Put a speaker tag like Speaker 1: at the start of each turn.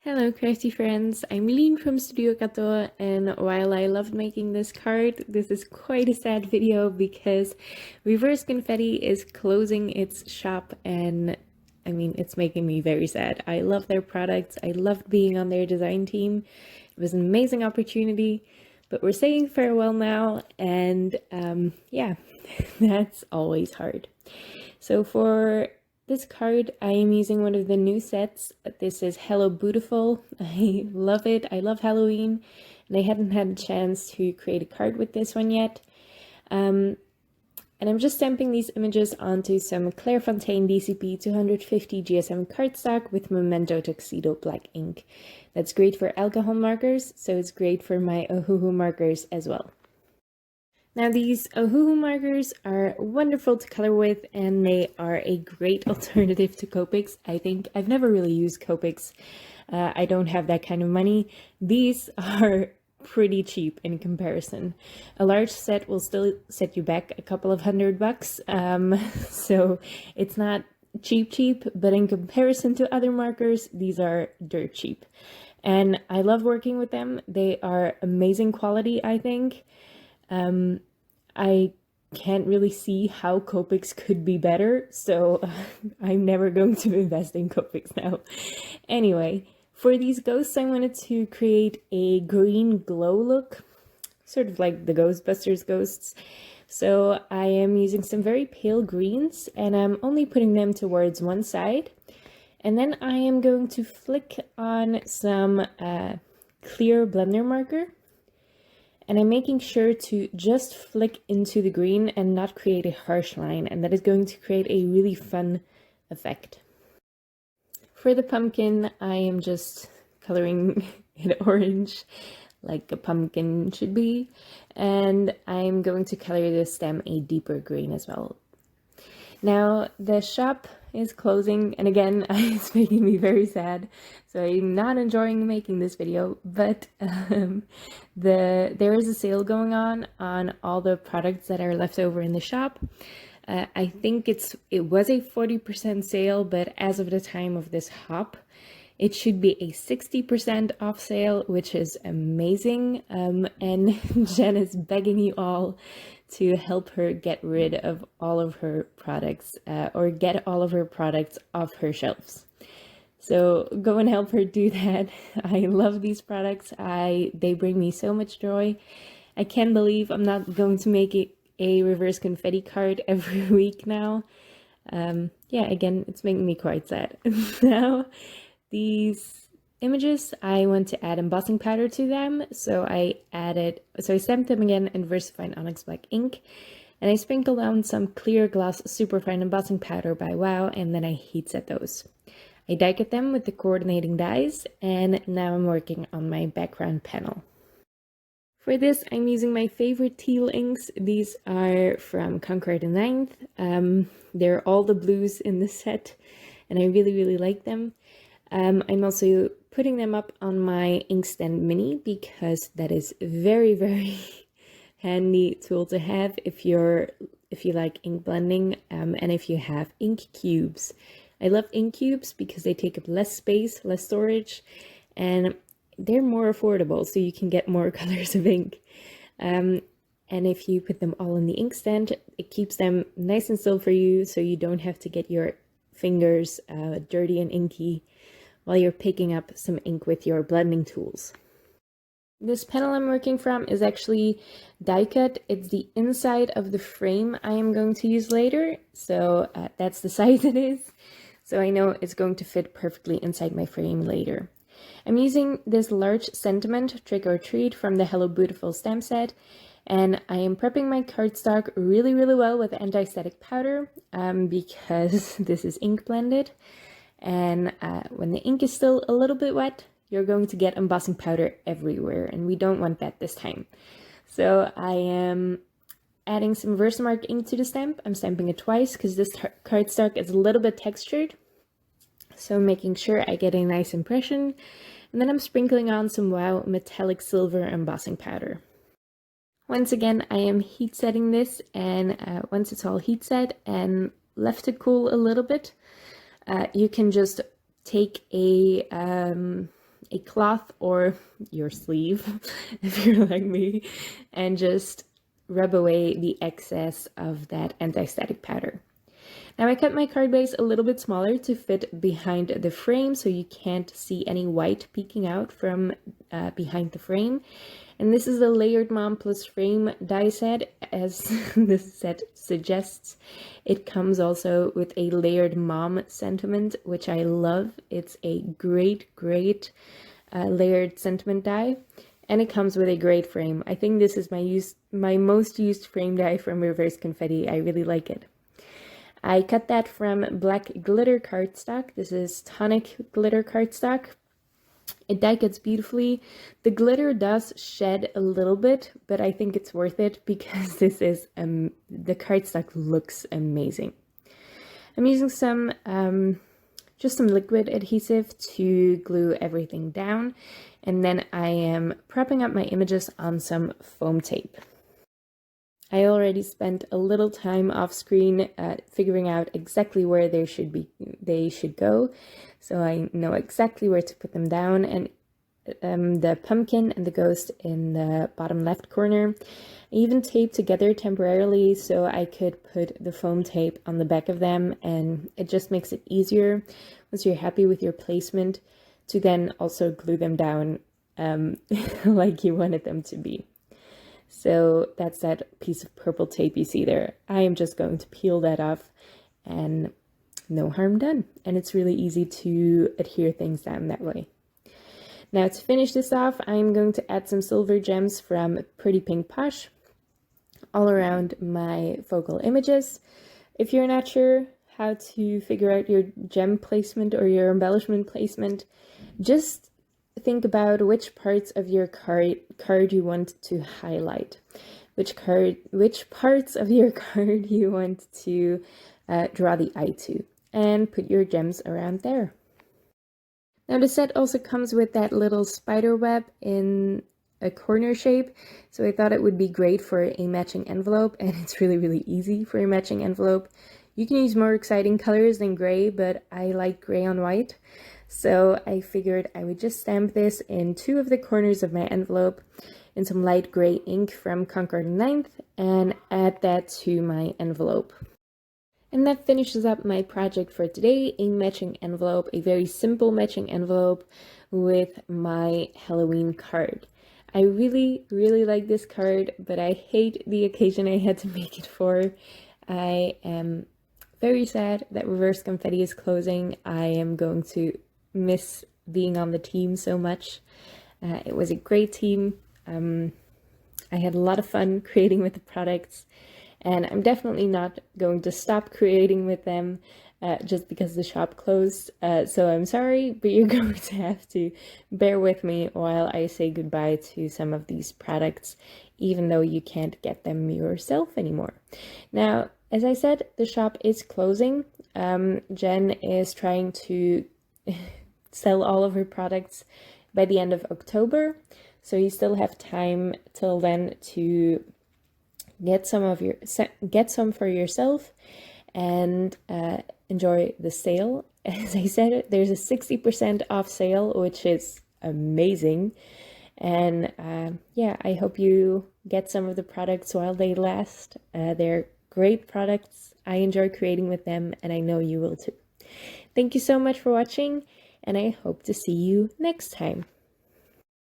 Speaker 1: Hello crafty friends, I'm Lean from Studio Kato, and while I loved making this card, this is quite a sad video because Reverse Confetti is closing its shop, and I mean, it's making me very sad. I love their products, I loved being on their design team. It was an amazing opportunity, but we're saying farewell now, and yeah, that's always hard. So for this card, I am using one of the new sets. This is Hello Bootiful. I love it. I love Halloween, and I hadn't had a chance to create a card with this one yet. And I'm just stamping these images onto some Clairefontaine DCP 250 GSM cardstock with Memento Tuxedo black ink. That's great for alcohol markers, so it's great for my Ohuhu markers as well. Now these Ohuhu markers are wonderful to color with, and they are a great alternative to Copics. I think I've never really used Copics. I don't have that kind of money. These are pretty cheap in comparison. A large set will still set you back a couple of $100, so it's not cheap, but in comparison to other markers, these are dirt cheap. And I love working with them. They are amazing quality, I think. I can't really see how Copics could be better, so I'm never going to invest in Copics now. Anyway, for these ghosts, I wanted to create a green glow look, sort of like the Ghostbusters ghosts. So I am using some very pale greens, and I'm only putting them towards one side. And then I am going to flick on some clear blender marker. And I'm making sure to just flick into the green and not create a harsh line, and that is going to create a really fun effect. For the pumpkin, I am just coloring it orange like a pumpkin should be, and I'm going to color the stem a deeper green as well. Now the shop is closing, and again, it's making me very sad, so I'm not enjoying making this video, but there is a sale going on all the products that are left over in the shop. I think it was a 40% sale, but as of the time of this hop, it should be a 60% off sale, which is amazing, and Jen is begging you all to help her get rid of all of her products, or get all of her products off her shelves. So go and help her do that. I love these products. They bring me so much joy. I can't believe I'm not going to make a reverse confetti card every week now. Yeah, again, it's making me quite sad. Now, these images, I want to add embossing powder to them, so I stamped them again in Versafine Onyx black ink, and I sprinkled on some clear gloss superfine embossing powder by Wow, and then I heat set those. I die cut them with the coordinating dies, and now I'm working on my background panel. For this, I'm using my favorite teal inks. These are from Conquer the Ninth. They're all the blues in the set, and I really like them. I'm also putting them up on my Inkstand Mini because that is very handy tool to have if you like ink blending, and if you have ink cubes. I love ink cubes because they take up less space, less storage, and they're more affordable, so you can get more colors of ink. And if you put them all in the inkstand, it keeps them nice and still for you, so you don't have to get your fingers dirty and inky while you're picking up some ink with your blending tools. This panel I'm working from is actually die cut. It's the inside of the frame I am going to use later, so that's the size it is. So I know it's going to fit perfectly inside my frame later. I'm using this large sentiment Trick or Treat from the Hello Bootiful stamp set, and I am prepping my cardstock really well with anti-static powder because this is ink blended. And when the ink is still a little bit wet, you're going to get embossing powder everywhere, and we don't want that this time. So I am adding some Versamark ink to the stamp. I'm stamping it twice because this cardstock is a little bit textured, so making sure I get a nice impression. And then I'm sprinkling on some Wow metallic silver embossing powder. Once again, I am heat setting this, and once it's all heat set and left to cool a little bit, you can just take a a cloth or your sleeve, if you're like me, and just rub away the excess of that anti-static powder. Now I cut my card base a little bit smaller to fit behind the frame so you can't see any white peeking out from behind the frame. And this is a layered mom plus frame die set, as this set suggests. It comes also with a layered mom sentiment, which I love. It's a great layered sentiment die. And it comes with a great frame. I think this is my most used frame die from Reverse Confetti. I really like it. I cut that from black glitter cardstock. This is tonic glitter cardstock. It die cuts beautifully. The glitter does shed a little bit, but I think it's worth it because this is the cardstock looks amazing. I'm using some just some liquid adhesive to glue everything down, and then I am propping up my images on some foam tape. I already spent a little time off screen figuring out exactly where they should go, so I know exactly where to put them down. And the pumpkin and the ghost in the bottom left corner, I even taped together temporarily so I could put the foam tape on the back of them, and it just makes it easier once you're happy with your placement to then also glue them down like you wanted them to be. So that's that piece of purple tape you see there. I am just going to peel that off and no harm done. And it's really easy to adhere things down that way. Now to finish this off, I'm going to add some silver gems from Pretty Pink Posh all around my focal images. If you're not sure how to figure out your gem placement or your embellishment placement, just think about which parts of your card you want to highlight, which parts of your card you want to draw the eye to, and put your gems around there. Now the set also comes with that little spider web in a corner shape, so I thought it would be great for a matching envelope, and it's really easy for a matching envelope. You can use more exciting colors than gray, but I like gray on white. So I figured I would just stamp this in 2 of the corners of my envelope in some light gray ink from Concord 9th and add that to my envelope. And that finishes up my project for today, a matching envelope, a very simple matching envelope with my Halloween card. I really like this card, but I hate the occasion I had to make it for. I am very sad that Reverse Confetti is closing. I am going to miss being on the team so much. It was a great team. I had a lot of fun creating with the products, and I'm definitely not going to stop creating with them just because the shop closed. So I'm sorry, but you're going to have to bear with me while I say goodbye to some of these products, even though you can't get them yourself anymore. Now, as I said, the shop is closing. Jen is trying to sell all of her products by the end of October, so you still have time till then to get some for yourself and enjoy the sale. As I said, there's a 60% off sale, which is amazing, and yeah, I hope you get some of the products while they last. They're great products. I enjoy creating with them, and I know you will too. Thank you so much for watching, and I hope to see you next time.